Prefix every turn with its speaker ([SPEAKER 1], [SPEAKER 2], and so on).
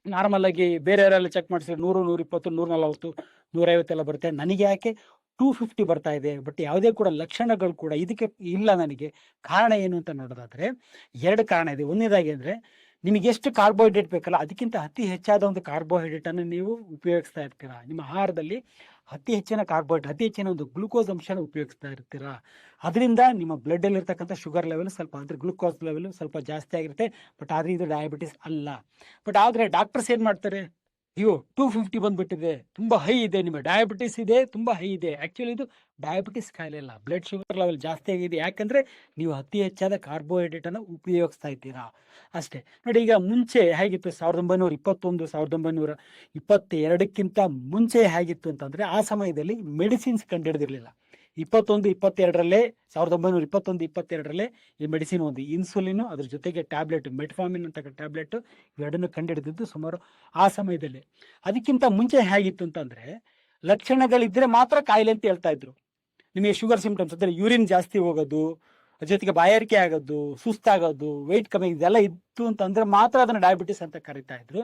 [SPEAKER 1] Normal ಆಗಿ ಬೇರೆಯವರೆಲ್ಲ check ಮಾಡಿಸಿದ್ರೆ 100, 120, 140, 150 ಎಲ್ಲ ಬರುತ್ತೆ. ನನಗೆ ಯಾಕೆ 250 ಬರ್ತಾ ಇದೆ? ಬಟ್ ಯಾವುದೇ ಕೂಡ ಲಕ್ಷಣಗಳು ಕೂಡ ಇದಕ್ಕೆ ಇಲ್ಲ ನನಗೆ. ಕಾರಣ ಏನು ಅಂತ ನೋಡೋದಾದ್ರೆ 2 ಕಾರಣ ಇದೆ. ಒಂದನೇದಾಗಿ ಅಂದ್ರೆ ನಿಮಗೆ ಎಷ್ಟು ಕಾರ್ಬೋಹೈಡ್ರೇಟ್ ಬೇಕಲ್ಲ, ಅದಕ್ಕಿಂತ ಅತಿ ಹೆಚ್ಚಾದ ಒಂದು ಕಾರ್ಬೋಹೈಡ್ರೇಟ್ ಅನ್ನು ನೀವು ಉಪಯೋಗಿಸ್ತಾ ಇರ್ತೀರಾ. ನಿಮ್ಮ ಆಹಾರದಲ್ಲಿ ಅತಿ ಹೆಚ್ಚಿನ ಕಾರ್ಬೋಹೈಡ್ರೇಟ್, ಅತಿ ಹೆಚ್ಚಿನ ಒಂದು ಗ್ಲೂಕೋಸ್ ಅಂಶನ ಉಪಯೋಗಿಸ್ತಾ ಇರ್ತೀರಾ. ಅದರಿಂದ ನಿಮ್ಮ ಬ್ಲಡ್ ಅಲ್ಲಿ ಇರ್ತಕ್ಕಂಥ ಶುಗರ್ ಲೆವೆಲ್ ಸ್ವಲ್ಪ ಅಂದ್ರೆ ಗ್ಲೂಕೋಸ್ ಲೆವೆಲ್ ಸ್ವಲ್ಪ ಜಾಸ್ತಿ ಆಗಿರುತ್ತೆ. ಬಟ್ ಆದ್ರೆ ಇದು ಡಯಾಬಿಟಿಸ್ ಅಲ್ಲ. ಬಟ್ ಆದ್ರೆ ಡಾಕ್ಟರ್ಸ್ ಏನ್ ಮಾಡ್ತಾರೆ, ಅಯ್ಯೋ 250 ಬಂದ್ಬಿಟ್ಟಿದೆ, ತುಂಬಾ ಹೈ ಇದೆ, ನಿಮ್ಮ ಡಯಾಬಿಟಿಸ್ ಇದೆ, ತುಂಬಾ ಹೈ ಇದೆ. ಆಕ್ಚುಲಿ ಇದು ಡಯಾಬಿಟಿಸ್ ಕಾಯಿಲೆ ಅಲ್ಲ, ಬ್ಲಡ್ ಶುಗರ್ ಲೆವೆಲ್ ಜಾಸ್ತಿ ಆಗಿದೆ. ಯಾಕಂದ್ರೆ ನೀವು ಅತಿ ಹೆಚ್ಚಾದ ಕಾರ್ಬೋಹೈಡ್ರೇಟ್ ಅನ್ನು ಉಪಯೋಗಿಸ್ತಾ ಇದ್ದೀರಾ ಅಷ್ಟೇ. ನೋಡಿ, ಈಗ ಮುಂಚೆ ಹೇಗಿತ್ತು, 1921, 1922ಕ್ಕಿಂತ ಮುಂಚೆ ಹೇಗಿತ್ತು ಅಂತಂದ್ರೆ, ಆ ಸಮಯದಲ್ಲಿ ಮೆಡಿಸಿನ್ಸ್ ಕಂಡುಹಿಡಿದಿರ್ಲಿಲ್ಲ. 1922ರಲ್ಲೇ 1921-22ರಲ್ಲೇ ಈ ಮೆಡಿಸಿನ್, ಒಂದು ಇನ್ಸುಲಿನ್, ಅದ್ರ ಜೊತೆಗೆ ಟ್ಯಾಬ್ಲೆಟ್ ಮೆಟ್ಫಾರ್ಮಿನ್ ಅಂತ ಟ್ಯಾಬ್ಲೆಟ್, ಇವೆರಡನ್ನು ಕಂಡುಹಿಡಿದಿದ್ದು ಸುಮಾರು ಆ ಸಮಯದಲ್ಲಿ. ಅದಕ್ಕಿಂತ ಮುಂಚೆ ಹೇಗಿತ್ತು ಅಂತಂದ್ರೆ, ಲಕ್ಷಣಗಳಿದ್ರೆ ಮಾತ್ರ ಕಾಯಿಲೆ ಅಂತ ಹೇಳ್ತಾ ಇದ್ರು. ನಿಮಗೆ ಶುಗರ್ ಸಿಂಪ್ಟಮ್ಸ್ ಅಂದ್ರೆ ಯೂರಿನ್ ಜಾಸ್ತಿ ಹೋಗೋದು, ಜೊತೆಗೆ ಬಾಯಾರಿಕೆ ಆಗೋದು, ಸುಸ್ತಾಗೋದು, ವೆಯ್ಟ್ ಕಮ್ಮಿ, ಇದೆಲ್ಲ ಇತ್ತು ಅಂತಂದ್ರೆ ಮಾತ್ರ ಅದನ್ನ ಡಯಾಬಿಟಿಸ್ ಅಂತ ಕರಿತಾ ಇದ್ರು.